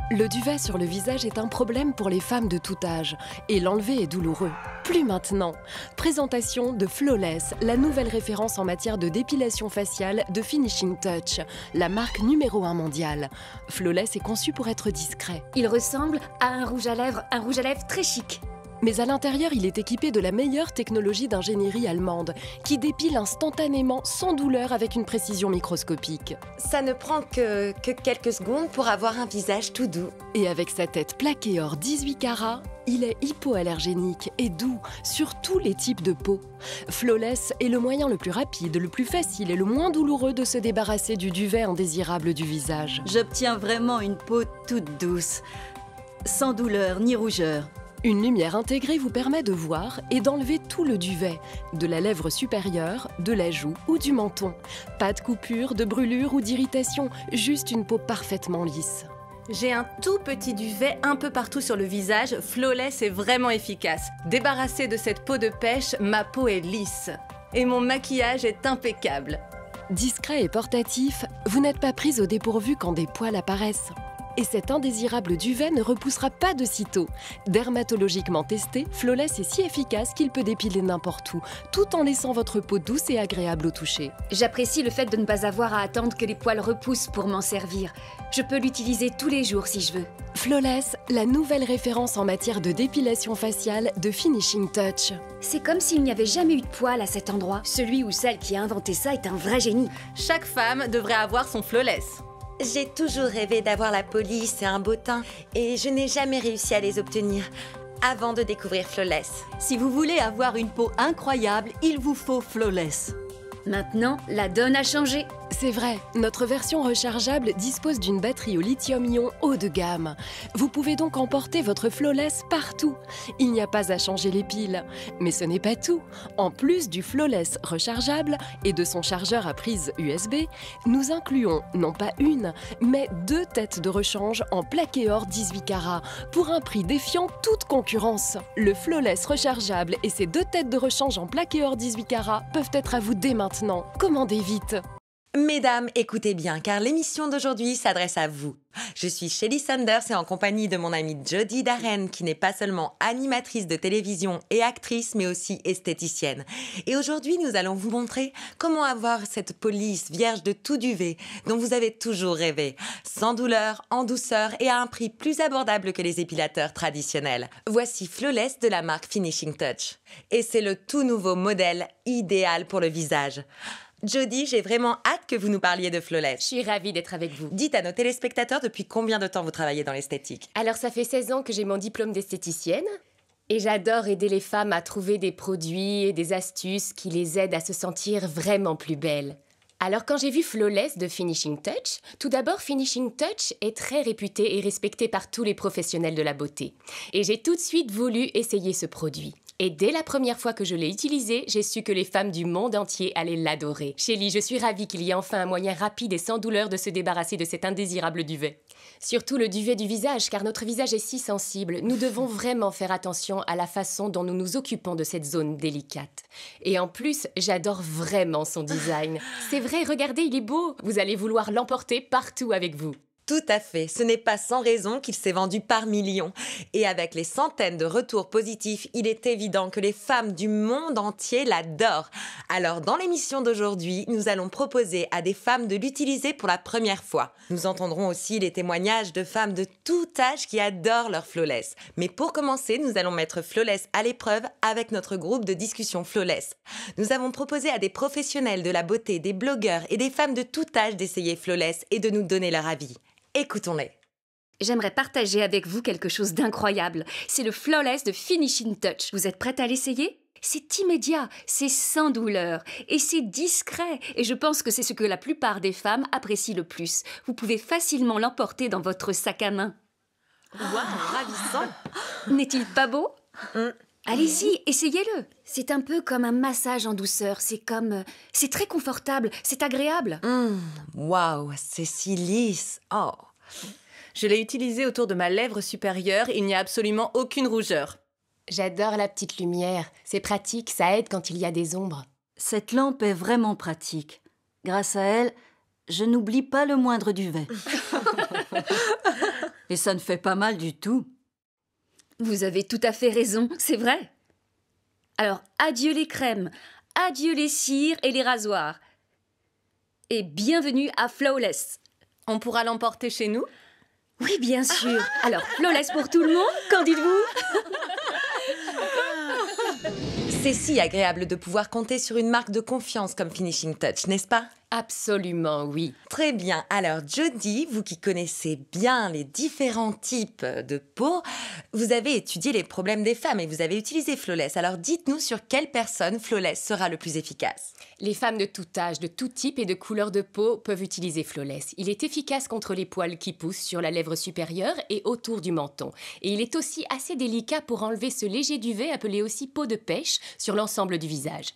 Le duvet sur le visage est un problème pour les femmes de tout âge et l'enlever est douloureux. Plus maintenant. Présentation de Flawless, la nouvelle référence en matière de dépilation faciale de Finishing Touch, la marque #1 mondiale. Flawless est conçu pour être discret. Il ressemble à un rouge à lèvres très chic. Mais à l'intérieur, il est équipé de la meilleure technologie d'ingénierie allemande qui dépile instantanément, sans douleur, avec une précision microscopique. Ça ne prend que quelques secondes pour avoir un visage tout doux. Et avec sa tête plaquée or 18 carats, il est hypoallergénique et doux sur tous les types de peau. Flawless est le moyen le plus rapide, le plus facile et le moins douloureux de se débarrasser du duvet indésirable du visage. J'obtiens vraiment une peau toute douce, sans douleur ni rougeur. Une lumière intégrée vous permet de voir et d'enlever tout le duvet, de la lèvre supérieure, de la joue ou du menton. Pas de coupure, de brûlure ou d'irritation, juste une peau parfaitement lisse. J'ai un tout petit duvet un peu partout sur le visage. Flawless est vraiment efficace. Débarrassée de cette peau de pêche, ma peau est lisse. Et mon maquillage est impeccable. Discret et portatif, vous n'êtes pas prise au dépourvu quand des poils apparaissent. Et cet indésirable duvet ne repoussera pas de sitôt. Dermatologiquement testé, Flawless est si efficace qu'il peut dépiler n'importe où, tout en laissant votre peau douce et agréable au toucher. J'apprécie le fait de ne pas avoir à attendre que les poils repoussent pour m'en servir. Je peux l'utiliser tous les jours si je veux. Flawless, la nouvelle référence en matière de dépilation faciale de Finishing Touch. C'est comme s'il n'y avait jamais eu de poils à cet endroit. Celui ou celle qui a inventé ça est un vrai génie. Chaque femme devrait avoir son Flawless. J'ai toujours rêvé d'avoir la peau lisse et un beau teint, et je n'ai jamais réussi à les obtenir avant de découvrir Flawless. Si vous voulez avoir une peau incroyable, il vous faut Flawless. Maintenant, la donne a changé. C'est vrai, notre version rechargeable dispose d'une batterie au lithium-ion haut de gamme. Vous pouvez donc emporter votre Flawless partout. Il n'y a pas à changer les piles. Mais ce n'est pas tout. En plus du Flawless rechargeable et de son chargeur à prise USB, nous incluons non pas une, mais 2 têtes de rechange en plaqué or 18 carats pour un prix défiant toute concurrence. Le Flawless rechargeable et ses 2 têtes de rechange en plaqué or 18 carats peuvent être à vous dès maintenant. Commandez vite! Mesdames, écoutez bien, car l'émission d'aujourd'hui s'adresse à vous. Je suis Shelly Sanders et en compagnie de mon amie Jody Darren, qui n'est pas seulement animatrice de télévision et actrice, mais aussi esthéticienne. Et aujourd'hui, nous allons vous montrer comment avoir cette peau lisse, vierge de tout duvet, dont vous avez toujours rêvé, sans douleur, en douceur et à un prix plus abordable que les épilateurs traditionnels. Voici Flawless de la marque Finishing Touch. Et c'est le tout nouveau modèle idéal pour le visage. Jody, j'ai vraiment hâte que vous nous parliez de Flawless. Je suis ravie d'être avec vous. Dites à nos téléspectateurs depuis combien de temps vous travaillez dans l'esthétique. Alors, ça fait 16 ans que j'ai mon diplôme d'esthéticienne et j'adore aider les femmes à trouver des produits et des astuces qui les aident à se sentir vraiment plus belles. Alors, quand j'ai vu Flawless de Finishing Touch, tout d'abord, Finishing Touch est très réputé et respecté par tous les professionnels de la beauté. Et j'ai tout de suite voulu essayer ce produit. Et dès la première fois que je l'ai utilisé, j'ai su que les femmes du monde entier allaient l'adorer. Shelly, je suis ravie qu'il y ait enfin un moyen rapide et sans douleur de se débarrasser de cet indésirable duvet. Surtout le duvet du visage, car notre visage est si sensible. Nous devons vraiment faire attention à la façon dont nous nous occupons de cette zone délicate. Et en plus, j'adore vraiment son design. C'est vrai, regardez, il est beau. Vous allez vouloir l'emporter partout avec vous. Tout à fait, ce n'est pas sans raison qu'il s'est vendu par millions. Et avec les centaines de retours positifs, il est évident que les femmes du monde entier l'adorent. Alors dans l'émission d'aujourd'hui, nous allons proposer à des femmes de l'utiliser pour la première fois. Nous entendrons aussi les témoignages de femmes de tout âge qui adorent leur Flawless. Mais pour commencer, nous allons mettre Flawless à l'épreuve avec notre groupe de discussion Flawless. Nous avons proposé à des professionnels de la beauté, des blogueurs et des femmes de tout âge d'essayer Flawless et de nous donner leur avis. Écoutons-les. J'aimerais partager avec vous quelque chose d'incroyable. C'est le Flawless de Finishing Touch. Vous êtes prête à l'essayer ? C'est immédiat, c'est sans douleur et c'est discret. Et je pense que c'est ce que la plupart des femmes apprécient le plus. Vous pouvez facilement l'emporter dans votre sac à main. Waouh, ravissant. N'est-il pas beau ? Allez-y, essayez-le. C'est un peu comme un massage en douceur. C'est très confortable, c'est agréable. Waouh, c'est si lisse. Oh. Je l'ai utilisé autour de ma lèvre supérieure, il n'y a absolument aucune rougeur. J'adore la petite lumière. C'est pratique, ça aide quand il y a des ombres. Cette lampe est vraiment pratique. Grâce à elle, je n'oublie pas le moindre duvet. Et ça ne fait pas mal du tout. Vous avez tout à fait raison, c'est vrai. Alors, adieu les crèmes, adieu les cires et les rasoirs. Et bienvenue à Flawless. On pourra l'emporter chez nous? Oui, bien sûr. Alors, Flawless pour tout le monde, qu'en dites-vous? C'est si agréable de pouvoir compter sur une marque de confiance comme Finishing Touch, n'est-ce pas? Absolument, oui. Très bien. Alors, Jodie, vous qui connaissez bien les différents types de peau, vous avez étudié les problèmes des femmes et vous avez utilisé Flawless. Alors, dites-nous sur quelle personne Flawless sera le plus efficace. Les femmes de tout âge, de tout type et de couleur de peau peuvent utiliser Flawless. Il est efficace contre les poils qui poussent sur la lèvre supérieure et autour du menton. Et il est aussi assez délicat pour enlever ce léger duvet appelé aussi peau de pêche sur l'ensemble du visage.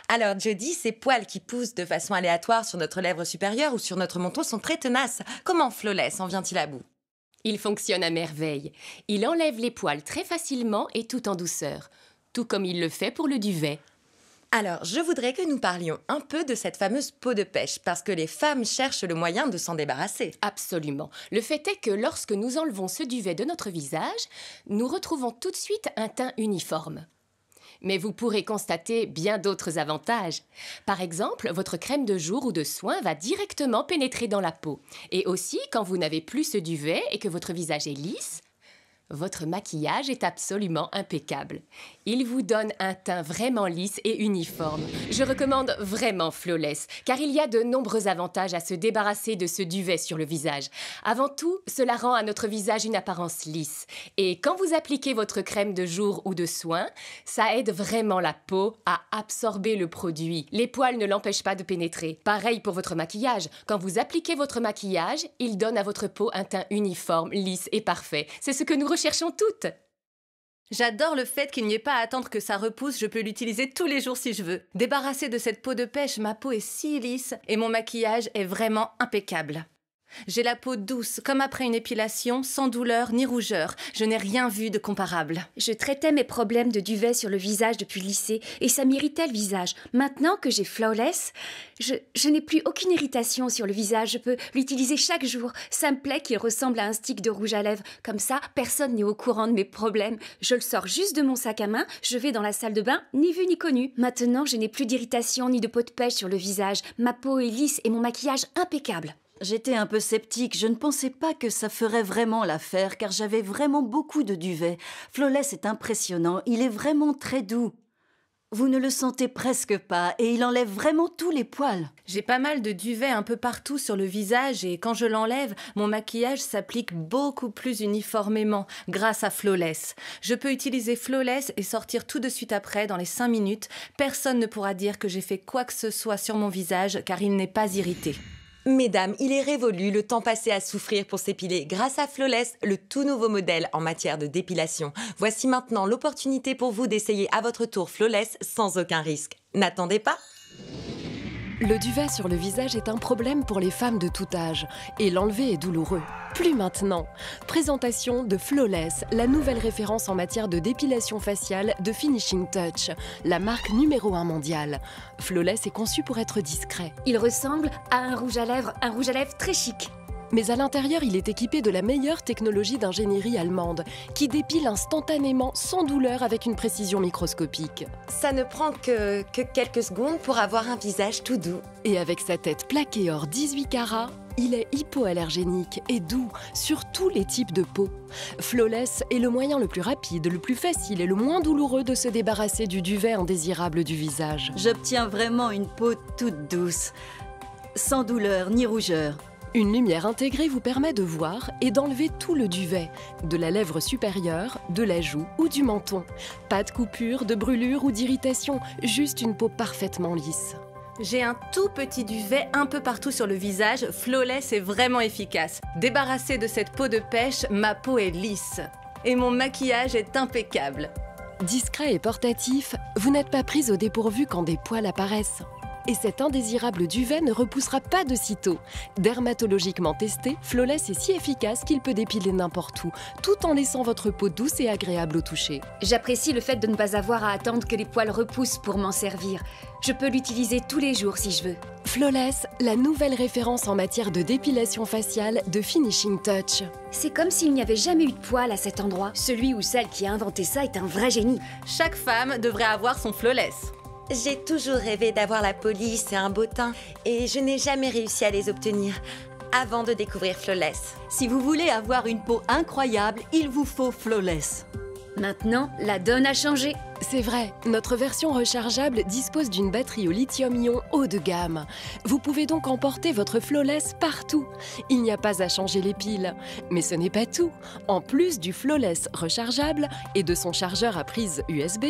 Alors, Jodie, ces poils qui poussent de façon aléatoire sur notre lèvre supérieure ou sur notre menton sont très tenaces. Comment Flawless en vient-il à bout? Il fonctionne à merveille. Il enlève les poils très facilement et tout en douceur. Tout comme il le fait pour le duvet. Alors, je voudrais que nous parlions un peu de cette fameuse peau de pêche, parce que les femmes cherchent le moyen de s'en débarrasser. Absolument. Le fait est que lorsque nous enlevons ce duvet de notre visage, nous retrouvons tout de suite un teint uniforme. Mais vous pourrez constater bien d'autres avantages. Par exemple, votre crème de jour ou de soin va directement pénétrer dans la peau. Et aussi, quand vous n'avez plus ce duvet et que votre visage est lisse, votre maquillage est absolument impeccable. Il vous donne un teint vraiment lisse et uniforme. Je recommande vraiment Flawless, car il y a de nombreux avantages à se débarrasser de ce duvet sur le visage. Avant tout, cela rend à notre visage une apparence lisse. Et quand vous appliquez votre crème de jour ou de soin, ça aide vraiment la peau à absorber le produit. Les poils ne l'empêchent pas de pénétrer. Pareil pour votre maquillage. Quand vous appliquez votre maquillage, il donne à votre peau un teint uniforme, lisse et parfait. C'est ce que nous recherchons toutes. J'adore le fait qu'il n'y ait pas à attendre que ça repousse, je peux l'utiliser tous les jours si je veux. Débarrassée de cette peau de pêche, ma peau est si lisse et mon maquillage est vraiment impeccable. J'ai la peau douce, comme après une épilation, sans douleur ni rougeur. Je n'ai rien vu de comparable. Je traitais mes problèmes de duvet sur le visage depuis le lycée et ça m'irritait le visage. Maintenant que j'ai Flawless, je n'ai plus aucune irritation sur le visage. Je peux l'utiliser chaque jour. Ça me plaît qu'il ressemble à un stick de rouge à lèvres. Comme ça, personne n'est au courant de mes problèmes. Je le sors juste de mon sac à main, je vais dans la salle de bain, ni vu ni connu. Maintenant, je n'ai plus d'irritation ni de peau de pêche sur le visage. Ma peau est lisse et mon maquillage impeccable. J'étais un peu sceptique, je ne pensais pas que ça ferait vraiment l'affaire, car j'avais vraiment beaucoup de duvet. Flawless est impressionnant, il est vraiment très doux. Vous ne le sentez presque pas, et il enlève vraiment tous les poils. J'ai pas mal de duvet un peu partout sur le visage, et quand je l'enlève, mon maquillage s'applique beaucoup plus uniformément, grâce à Flawless. Je peux utiliser Flawless et sortir tout de suite après, dans les 5 minutes. Personne ne pourra dire que j'ai fait quoi que ce soit sur mon visage, car il n'est pas irrité. Mesdames, il est révolu le temps passé à souffrir pour s'épiler grâce à Flawless, le tout nouveau modèle en matière de dépilation. Voici maintenant l'opportunité pour vous d'essayer à votre tour Flawless sans aucun risque. N'attendez pas! Le duvet sur le visage est un problème pour les femmes de tout âge et l'enlever est douloureux. Plus maintenant. Présentation de Flawless, la nouvelle référence en matière de dépilation faciale de Finishing Touch, la marque numéro 1 mondiale. Flawless est conçu pour être discret. Il ressemble à un rouge à lèvres très chic. Mais à l'intérieur, il est équipé de la meilleure technologie d'ingénierie allemande, qui dépile instantanément, sans douleur, avec une précision microscopique. Ça ne prend que quelques secondes pour avoir un visage tout doux. Et avec sa tête plaquée or 18 carats, il est hypoallergénique et doux sur tous les types de peau. Flawless est le moyen le plus rapide, le plus facile et le moins douloureux de se débarrasser du duvet indésirable du visage. J'obtiens vraiment une peau toute douce, sans douleur ni rougeur. Une lumière intégrée vous permet de voir et d'enlever tout le duvet, de la lèvre supérieure, de la joue ou du menton. Pas de coupure, de brûlure ou d'irritation, juste une peau parfaitement lisse. J'ai un tout petit duvet un peu partout sur le visage, Flawless est vraiment efficace. Débarrassée de cette peau de pêche, ma peau est lisse. Et mon maquillage est impeccable. Discret et portatif, vous n'êtes pas prise au dépourvu quand des poils apparaissent. et cet indésirable duvet ne repoussera pas de sitôt. Dermatologiquement testé, Flawless est si efficace qu'il peut dépiler n'importe où, tout en laissant votre peau douce et agréable au toucher. J'apprécie le fait de ne pas avoir à attendre que les poils repoussent pour m'en servir. Je peux l'utiliser tous les jours si je veux. Flawless, la nouvelle référence en matière de dépilation faciale de Finishing Touch. C'est comme s'il n'y avait jamais eu de poils à cet endroit. Celui ou celle qui a inventé ça est un vrai génie. Chaque femme devrait avoir son Flawless. J'ai toujours rêvé d'avoir la police et un beau teint, et je n'ai jamais réussi à les obtenir avant de découvrir Flawless. Si vous voulez avoir une peau incroyable, il vous faut Flawless. Maintenant, la donne a changé. C'est vrai, notre version rechargeable dispose d'une batterie au lithium-ion haut de gamme. Vous pouvez donc emporter votre Flawless partout. Il n'y a pas à changer les piles. Mais ce n'est pas tout. En plus du Flawless rechargeable et de son chargeur à prise USB,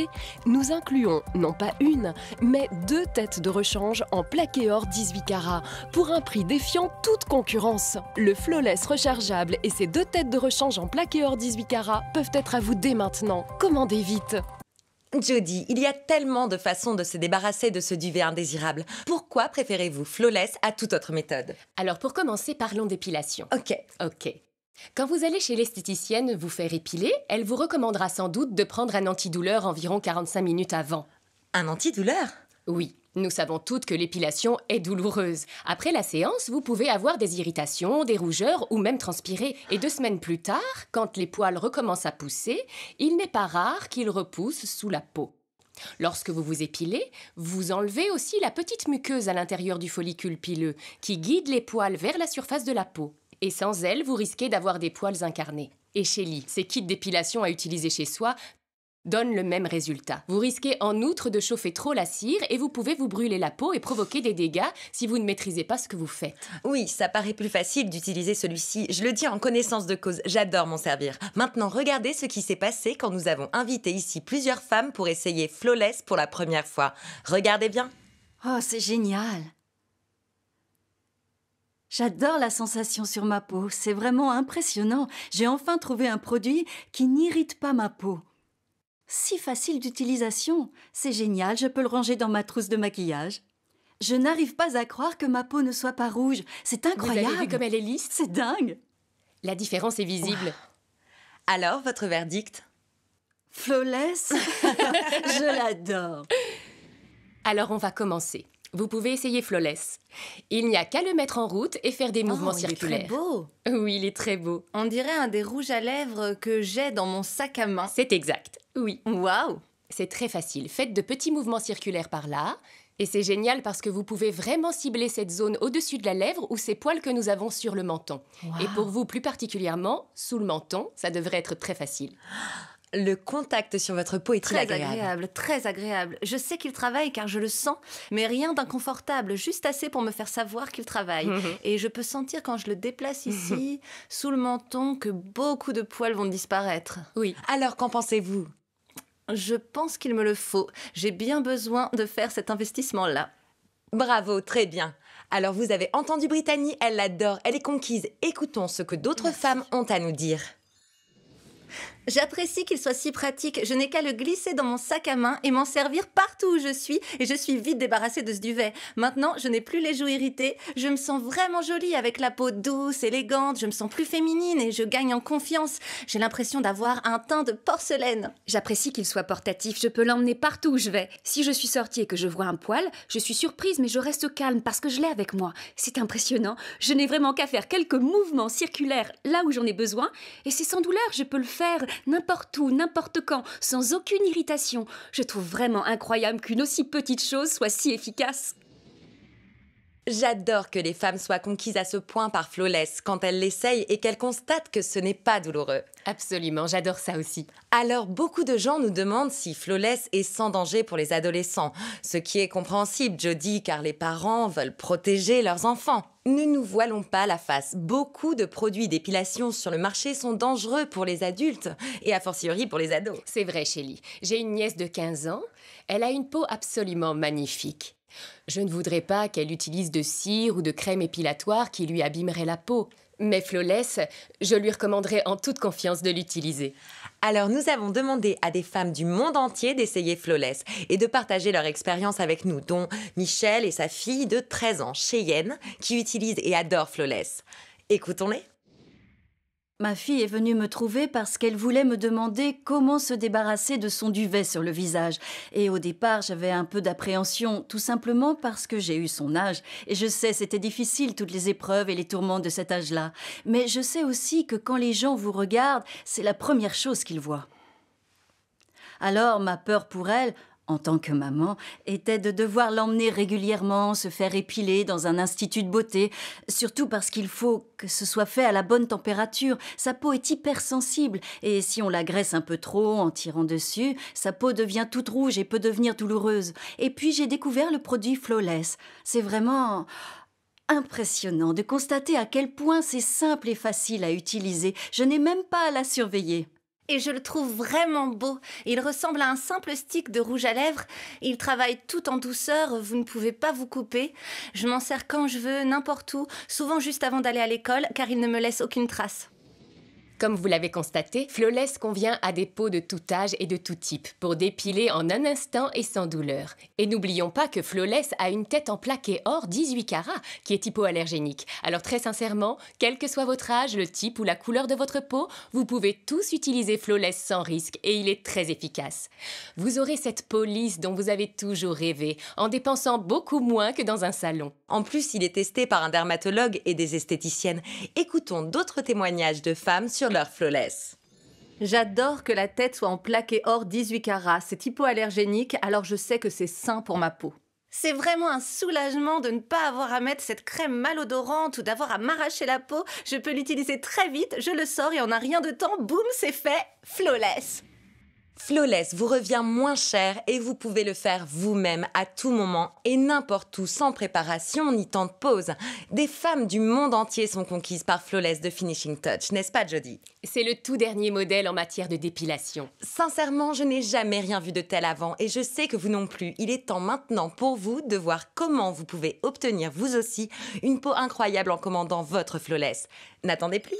nous incluons non pas une, mais 2 têtes de rechange en plaqué or 18 carats pour un prix défiant toute concurrence. Le Flawless rechargeable et ses 2 têtes de rechange en plaqué or 18 carats peuvent être à vous dès maintenant. Commandez vite! Jody, il y a tellement de façons de se débarrasser de ce duvet indésirable. Pourquoi préférez-vous Flawless à toute autre méthode? Alors pour commencer, parlons d'épilation. Ok. Quand vous allez chez l'esthéticienne vous faire épiler, elle vous recommandera sans doute de prendre un antidouleur environ 45 minutes avant. Un antidouleur? Oui, nous savons toutes que l'épilation est douloureuse. Après la séance, vous pouvez avoir des irritations, des rougeurs ou même transpirer. Et 2 semaines plus tard, quand les poils recommencent à pousser, il n'est pas rare qu'ils repoussent sous la peau. Lorsque vous vous épilez, vous enlevez aussi la petite muqueuse à l'intérieur du follicule pileux qui guide les poils vers la surface de la peau. Et sans elle, vous risquez d'avoir des poils incarnés. Et Shelly, ces kits d'épilation à utiliser chez soi donne le même résultat. Vous risquez en outre de chauffer trop la cire et vous pouvez vous brûler la peau et provoquer des dégâts si vous ne maîtrisez pas ce que vous faites. Oui, ça paraît plus facile d'utiliser celui-ci. Je le dis en connaissance de cause, j'adore m'en servir. Maintenant, regardez ce qui s'est passé quand nous avons invité ici plusieurs femmes pour essayer Flawless pour la première fois. Regardez bien. Oh, c'est génial! J'adore la sensation sur ma peau, c'est vraiment impressionnant. J'ai enfin trouvé un produit qui n'irrite pas ma peau. Si facile d'utilisation, c'est génial, je peux le ranger dans ma trousse de maquillage. Je n'arrive pas à croire que ma peau ne soit pas rouge, c'est incroyable. Vous avez vu comme elle est lisse? C'est dingue. La différence est visible. Alors, votre verdict? Flawless, je l'adore. Alors on va commencer. Vous pouvez essayer Flawless. Il n'y a qu'à le mettre en route et faire des mouvements circulaires. Il est très beau. Oui, il est très beau. On dirait un des rouges à lèvres que j'ai dans mon sac à main. C'est exact, oui. Waouh! C'est très facile. Faites de petits mouvements circulaires par là. Et c'est génial parce que vous pouvez vraiment cibler cette zone au-dessus de la lèvre ou ces poils que nous avons sur le menton. Wow. Et pour vous, plus particulièrement, sous le menton, ça devrait être très facile. Le contact sur votre peau est très agréable. Très agréable. Je sais qu'il travaille car je le sens, mais rien d'inconfortable, juste assez pour me faire savoir qu'il travaille. Et je peux sentir quand je le déplace ici, sous le menton, que beaucoup de poils vont disparaître. Oui. Alors, qu'en pensez-vous? Je pense qu'il me le faut. J'ai bien besoin de faire cet investissement-là. Bravo, très bien. Alors, vous avez entendu Brittany, elle l'adore, elle est conquise. Écoutons ce que d'autres femmes ont à nous dire. J'apprécie qu'il soit si pratique. Je n'ai qu'à le glisser dans mon sac à main et m'en servir partout où je suis. Et je suis vite débarrassée de ce duvet. Maintenant, je n'ai plus les joues irritées. Je me sens vraiment jolie avec la peau douce, élégante. Je me sens plus féminine et je gagne en confiance. J'ai l'impression d'avoir un teint de porcelaine. J'apprécie qu'il soit portatif, je peux l'emmener partout où je vais. Si je suis sortie et que je vois un poil, je suis surprise mais je reste calme parce que je l'ai avec moi. C'est impressionnant. Je n'ai vraiment qu'à faire quelques mouvements circulaires là où j'en ai besoin et c'est sans douleur, je peux le faire n'importe où, n'importe quand, sans aucune irritation. Je trouve vraiment incroyable qu'une aussi petite chose soit si efficace. J'adore que les femmes soient conquises à ce point par Flawless quand elles l'essayent et qu'elles constatent que ce n'est pas douloureux. Absolument, j'adore ça aussi. Alors, beaucoup de gens nous demandent si Flawless est sans danger pour les adolescents. Ce qui est compréhensible, Jody, car les parents veulent protéger leurs enfants. Ne nous voilons pas la face. Beaucoup de produits d'épilation sur le marché sont dangereux pour les adultes et a fortiori pour les ados. C'est vrai, Shelly. J'ai une nièce de 15 ans. Elle a une peau absolument magnifique. Je ne voudrais pas qu'elle utilise de cire ou de crème épilatoire qui lui abîmerait la peau. Mais Flawless, je lui recommanderais en toute confiance de l'utiliser. Alors nous avons demandé à des femmes du monde entier d'essayer Flawless et de partager leur expérience avec nous, dont Michel et sa fille de 13 ans, Cheyenne, qui utilisent et adorent Flawless. Écoutons-les. Ma fille est venue me trouver parce qu'elle voulait me demander comment se débarrasser de son duvet sur le visage. Et au départ, j'avais un peu d'appréhension, tout simplement parce que j'ai eu son âge. Et je sais, c'était difficile, toutes les épreuves et les tourments de cet âge-là. Mais je sais aussi que quand les gens vous regardent, c'est la première chose qu'ils voient. Alors, ma peur pour elle, en tant que maman, était de devoir l'emmener régulièrement se faire épiler dans un institut de beauté, surtout parce qu'il faut que ce soit fait à la bonne température. Sa peau est hypersensible et si on la graisse un peu trop en tirant dessus, sa peau devient toute rouge et peut devenir douloureuse. Et puis j'ai découvert le produit Flawless. C'est vraiment impressionnant de constater à quel point c'est simple et facile à utiliser. Je n'ai même pas à la surveiller. Et je le trouve vraiment beau. Il ressemble à un simple stick de rouge à lèvres. Il travaille tout en douceur, vous ne pouvez pas vous couper. Je m'en sers quand je veux, n'importe où, souvent juste avant d'aller à l'école, car il ne me laisse aucune trace. Comme vous l'avez constaté, Flawless convient à des peaux de tout âge et de tout type pour dépiler en un instant et sans douleur. Et n'oublions pas que Flawless a une tête en plaqué or 18 carats qui est hypoallergénique. Alors très sincèrement, quel que soit votre âge, le type ou la couleur de votre peau, vous pouvez tous utiliser Flawless sans risque et il est très efficace. Vous aurez cette peau lisse dont vous avez toujours rêvé en dépensant beaucoup moins que dans un salon. En plus, il est testé par un dermatologue et des esthéticiennes. Écoutons d'autres témoignages de femmes sur leur Flawless. J'adore que la tête soit en plaqué or 18 carats. C'est hypoallergénique, alors je sais que c'est sain pour ma peau. C'est vraiment un soulagement de ne pas avoir à mettre cette crème malodorante ou d'avoir à m'arracher la peau. Je peux l'utiliser très vite, je le sors et en un rien de temps, boum, c'est fait, Flawless. Flawless vous revient moins cher et vous pouvez le faire vous-même à tout moment et n'importe où sans préparation ni temps de pause. Des femmes du monde entier sont conquises par Flawless de Finishing Touch, n'est-ce pas Jodie? C'est le tout dernier modèle en matière de dépilation. Sincèrement, je n'ai jamais rien vu de tel avant et je sais que vous non plus. Il est temps maintenant pour vous de voir comment vous pouvez obtenir vous aussi une peau incroyable en commandant votre Flawless. N'attendez plus.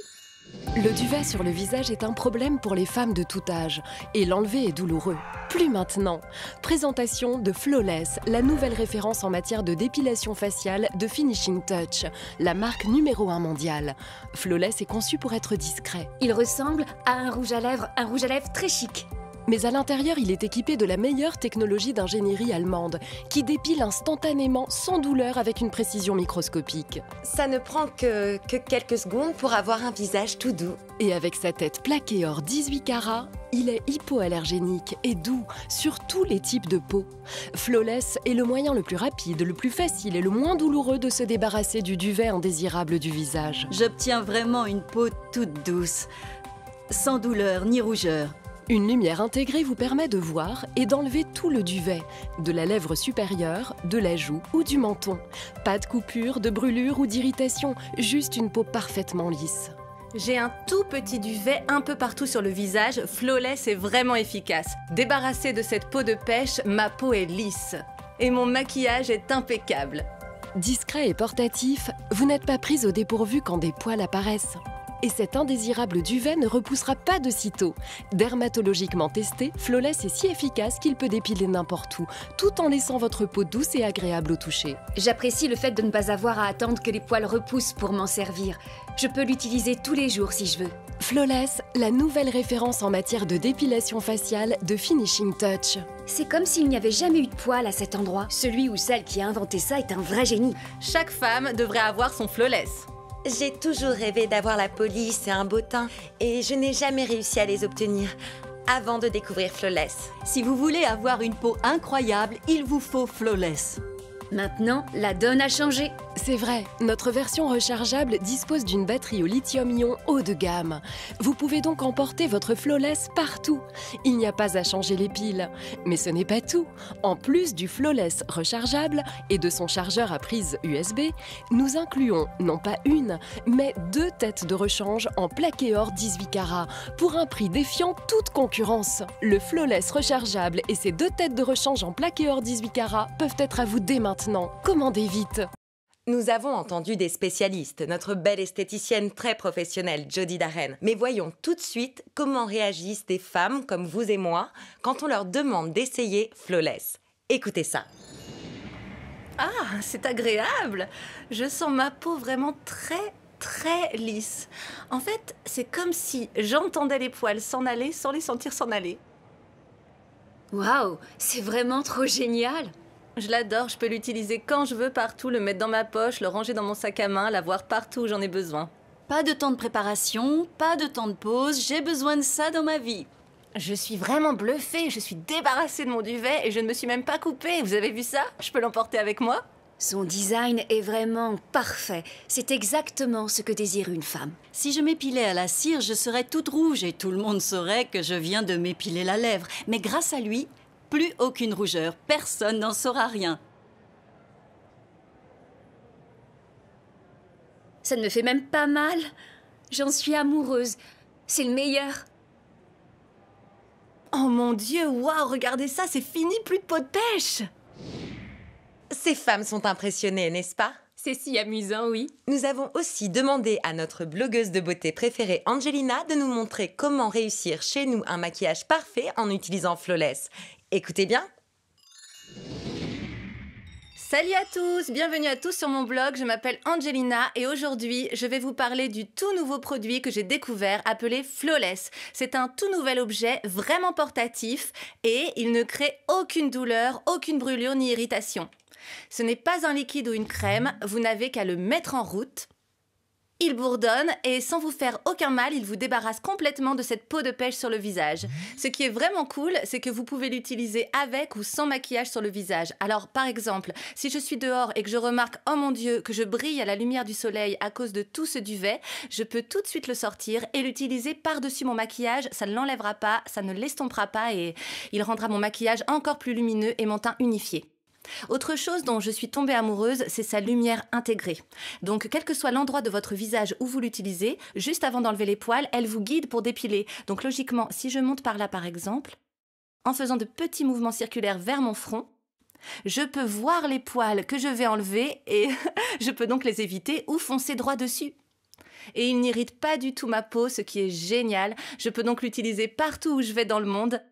Le duvet sur le visage est un problème pour les femmes de tout âge et l'enlever est douloureux. Plus maintenant. Présentation de Flawless, la nouvelle référence en matière de dépilation faciale de Finishing Touch, la marque numéro 1 mondiale. Flawless est conçu pour être discret. Il ressemble à un rouge à lèvres très chic. Mais à l'intérieur, il est équipé de la meilleure technologie d'ingénierie allemande qui dépile instantanément, sans douleur, avec une précision microscopique. Ça ne prend que quelques secondes pour avoir un visage tout doux. Et avec sa tête plaquée or 18 carats, il est hypoallergénique et doux sur tous les types de peau. Flawless est le moyen le plus rapide, le plus facile et le moins douloureux de se débarrasser du duvet indésirable du visage. J'obtiens vraiment une peau toute douce, sans douleur ni rougeur. Une lumière intégrée vous permet de voir et d'enlever tout le duvet, de la lèvre supérieure, de la joue ou du menton. Pas de coupure, de brûlure ou d'irritation, juste une peau parfaitement lisse. J'ai un tout petit duvet un peu partout sur le visage. Flawless est vraiment efficace. Débarrassée de cette peau de pêche, ma peau est lisse. Et mon maquillage est impeccable. Discret et portatif, vous n'êtes pas prise au dépourvu quand des poils apparaissent. Et cet indésirable duvet ne repoussera pas de sitôt. Dermatologiquement testé, Flawless est si efficace qu'il peut dépiler n'importe où, tout en laissant votre peau douce et agréable au toucher. J'apprécie le fait de ne pas avoir à attendre que les poils repoussent pour m'en servir. Je peux l'utiliser tous les jours si je veux. Flawless, la nouvelle référence en matière de dépilation faciale de Finishing Touch. C'est comme s'il n'y avait jamais eu de poils à cet endroit. Celui ou celle qui a inventé ça est un vrai génie. Chaque femme devrait avoir son Flawless. J'ai toujours rêvé d'avoir la peau lisse et un beau teint et je n'ai jamais réussi à les obtenir avant de découvrir Flawless. Si vous voulez avoir une peau incroyable, il vous faut Flawless. Maintenant, la donne a changé. C'est vrai, notre version rechargeable dispose d'une batterie au lithium-ion haut de gamme. Vous pouvez donc emporter votre Flawless partout. Il n'y a pas à changer les piles. Mais ce n'est pas tout. En plus du Flawless rechargeable et de son chargeur à prise USB, nous incluons non pas une, mais 2 têtes de rechange en plaqué or 18 carats pour un prix défiant toute concurrence. Le Flawless rechargeable et ses 2 têtes de rechange en plaqué or 18 carats peuvent être à vous dès maintenant. Commandez vite! Nous avons entendu des spécialistes, notre belle esthéticienne très professionnelle, Jody Darren. Mais voyons tout de suite comment réagissent des femmes comme vous et moi quand on leur demande d'essayer Flawless. Écoutez ça. Ah, c'est agréable. Je sens ma peau vraiment très lisse. En fait, c'est comme si j'entendais les poils s'en aller sans les sentir s'en aller. Waouh, c'est vraiment trop génial! Je l'adore, je peux l'utiliser quand je veux, partout, le mettre dans ma poche, le ranger dans mon sac à main, l'avoir partout où j'en ai besoin. Pas de temps de préparation, pas de temps de pause, j'ai besoin de ça dans ma vie. Je suis vraiment bluffée, je suis débarrassée de mon duvet et je ne me suis même pas coupée. Vous avez vu ça? Je peux l'emporter avec moi? Son design est vraiment parfait. C'est exactement ce que désire une femme. Si je m'épilais à la cire, je serais toute rouge et tout le monde saurait que je viens de m'épiler la lèvre. Mais grâce à lui, plus aucune rougeur, personne n'en saura rien. Ça ne me fait même pas mal. J'en suis amoureuse. C'est le meilleur. Oh mon Dieu, waouh, regardez ça, c'est fini, plus de peau de pêche! Ces femmes sont impressionnées, n'est-ce pas? C'est si amusant, oui. Nous avons aussi demandé à notre blogueuse de beauté préférée, Angelina, de nous montrer comment réussir chez nous un maquillage parfait en utilisant Flawless. Écoutez bien. Salut à tous, bienvenue à tous sur mon blog, je m'appelle Angelina et aujourd'hui je vais vous parler du tout nouveau produit que j'ai découvert appelé Flawless. C'est un tout nouvel objet vraiment portatif et il ne crée aucune douleur, aucune brûlure ni irritation. Ce n'est pas un liquide ou une crème, vous n'avez qu'à le mettre en route. Il bourdonne et sans vous faire aucun mal, il vous débarrasse complètement de cette peau de pêche sur le visage. Ce qui est vraiment cool, c'est que vous pouvez l'utiliser avec ou sans maquillage sur le visage. Alors par exemple, si je suis dehors et que je remarque « Oh mon Dieu !» que je brille à la lumière du soleil à cause de tout ce duvet, je peux tout de suite le sortir et l'utiliser par-dessus mon maquillage. Ça ne l'enlèvera pas, ça ne l'estompera pas et il rendra mon maquillage encore plus lumineux et mon teint unifié. Autre chose dont je suis tombée amoureuse, c'est sa lumière intégrée. Donc, quel que soit l'endroit de votre visage où vous l'utilisez, juste avant d'enlever les poils, elle vous guide pour dépiler. Donc, logiquement, si je monte par là, par exemple, en faisant de petits mouvements circulaires vers mon front, je peux voir les poils que je vais enlever et je peux donc les éviter ou foncer droit dessus. Et il n'irrite pas du tout ma peau, ce qui est génial. Je peux donc l'utiliser partout où je vais dans le monde.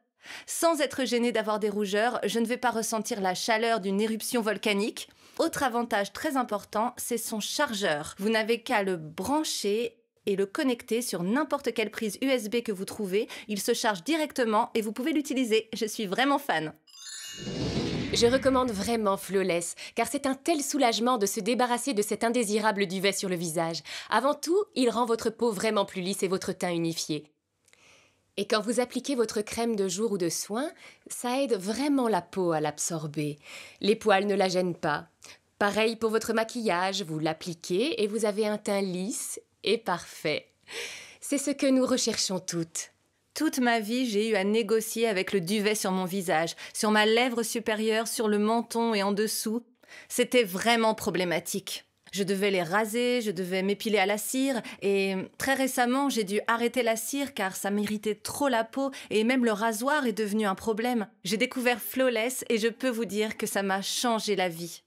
Sans être gênée d'avoir des rougeurs, je ne vais pas ressentir la chaleur d'une éruption volcanique. Autre avantage très important, c'est son chargeur. Vous n'avez qu'à le brancher et le connecter sur n'importe quelle prise USB que vous trouvez. Il se charge directement et vous pouvez l'utiliser. Je suis vraiment fan. Je recommande vraiment Flawless, car c'est un tel soulagement de se débarrasser de cet indésirable duvet sur le visage. Avant tout, il rend votre peau vraiment plus lisse et votre teint unifié. Et quand vous appliquez votre crème de jour ou de soin, ça aide vraiment la peau à l'absorber. Les poils ne la gênent pas. Pareil pour votre maquillage, vous l'appliquez et vous avez un teint lisse et parfait. C'est ce que nous recherchons toutes. Toute ma vie, j'ai eu à négocier avec le duvet sur mon visage, sur ma lèvre supérieure, sur le menton et en dessous. C'était vraiment problématique. Je devais les raser, je devais m'épiler à la cire et très récemment, j'ai dû arrêter la cire car ça m'irritait trop la peau et même le rasoir est devenu un problème. J'ai découvert Flawless et je peux vous dire que ça m'a changé la vie.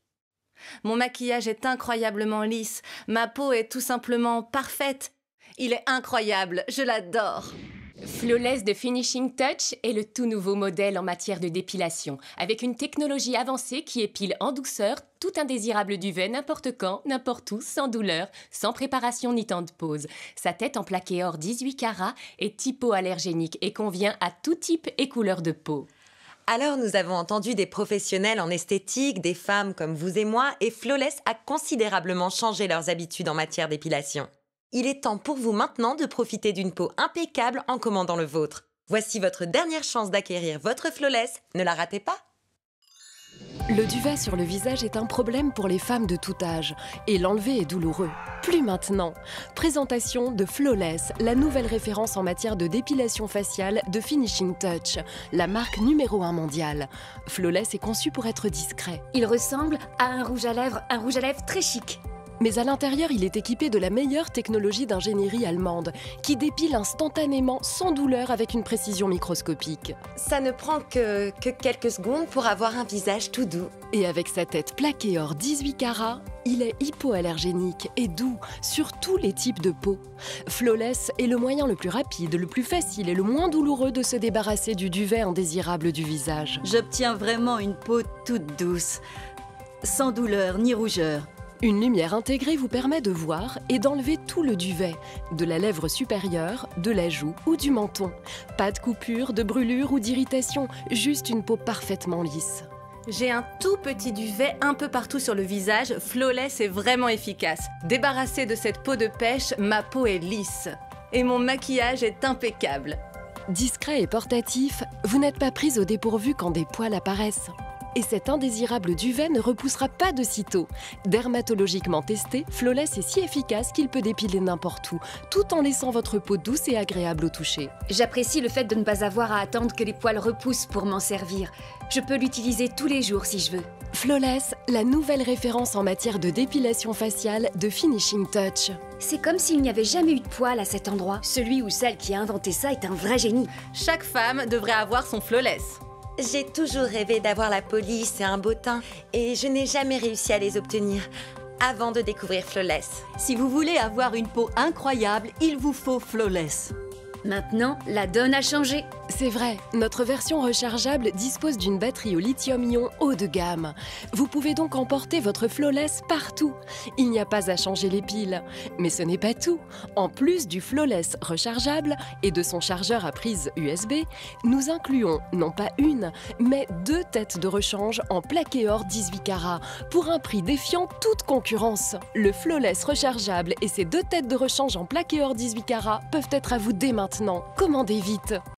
Mon maquillage est incroyablement lisse, ma peau est tout simplement parfaite. Il est incroyable, je l'adore. Flawless de Finishing Touch est le tout nouveau modèle en matière de dépilation, avec une technologie avancée qui épile en douceur tout indésirable duvet n'importe quand, n'importe où, sans douleur, sans préparation ni temps de pause. Sa tête en plaqué or 18 carats est hypoallergénique et convient à tout type et couleur de peau. Alors, nous avons entendu des professionnels en esthétique, des femmes comme vous et moi, et Flawless a considérablement changé leurs habitudes en matière d'épilation. Il est temps pour vous maintenant de profiter d'une peau impeccable en commandant le vôtre. Voici votre dernière chance d'acquérir votre Flawless, ne la ratez pas! Le duvet sur le visage est un problème pour les femmes de tout âge et l'enlever est douloureux. Plus maintenant. Présentation de Flawless, la nouvelle référence en matière de dépilation faciale de Finishing Touch, la marque numéro 1 mondiale. Flawless est conçu pour être discret. Il ressemble à un rouge à lèvres très chic. Mais à l'intérieur, il est équipé de la meilleure technologie d'ingénierie allemande, qui dépile instantanément, sans douleur, avec une précision microscopique. Ça ne prend que quelques secondes pour avoir un visage tout doux. Et avec sa tête plaquée or 18 carats, il est hypoallergénique et doux sur tous les types de peau. Flawless est le moyen le plus rapide, le plus facile et le moins douloureux de se débarrasser du duvet indésirable du visage. J'obtiens vraiment une peau toute douce, sans douleur ni rougeur. Une lumière intégrée vous permet de voir et d'enlever tout le duvet, de la lèvre supérieure, de la joue ou du menton. Pas de coupure, de brûlure ou d'irritation, juste une peau parfaitement lisse. J'ai un tout petit duvet un peu partout sur le visage. Flawless est vraiment efficace. Débarrassée de cette peau de pêche, ma peau est lisse. Et mon maquillage est impeccable. Discret et portatif, vous n'êtes pas prise au dépourvu quand des poils apparaissent. Et cet indésirable duvet ne repoussera pas de sitôt. Dermatologiquement testé, Flawless est si efficace qu'il peut dépiler n'importe où, tout en laissant votre peau douce et agréable au toucher. J'apprécie le fait de ne pas avoir à attendre que les poils repoussent pour m'en servir. Je peux l'utiliser tous les jours si je veux. Flawless, la nouvelle référence en matière de dépilation faciale de Finishing Touch. C'est comme s'il n'y avait jamais eu de poils à cet endroit. Celui ou celle qui a inventé ça est un vrai génie. Chaque femme devrait avoir son Flawless. J'ai toujours rêvé d'avoir la peau lisse et un beau teint, et je n'ai jamais réussi à les obtenir avant de découvrir Flawless. Si vous voulez avoir une peau incroyable, il vous faut Flawless. Maintenant, la donne a changé. C'est vrai, notre version rechargeable dispose d'une batterie au lithium-ion haut de gamme. Vous pouvez donc emporter votre Flawless partout. Il n'y a pas à changer les piles. Mais ce n'est pas tout. En plus du Flawless rechargeable et de son chargeur à prise USB, nous incluons non pas une, mais 2 têtes de rechange en plaqué or 18 carats pour un prix défiant toute concurrence. Le Flawless rechargeable et ses 2 têtes de rechange en plaqué or 18 carats peuvent être à vous dès maintenant. Commandez vite!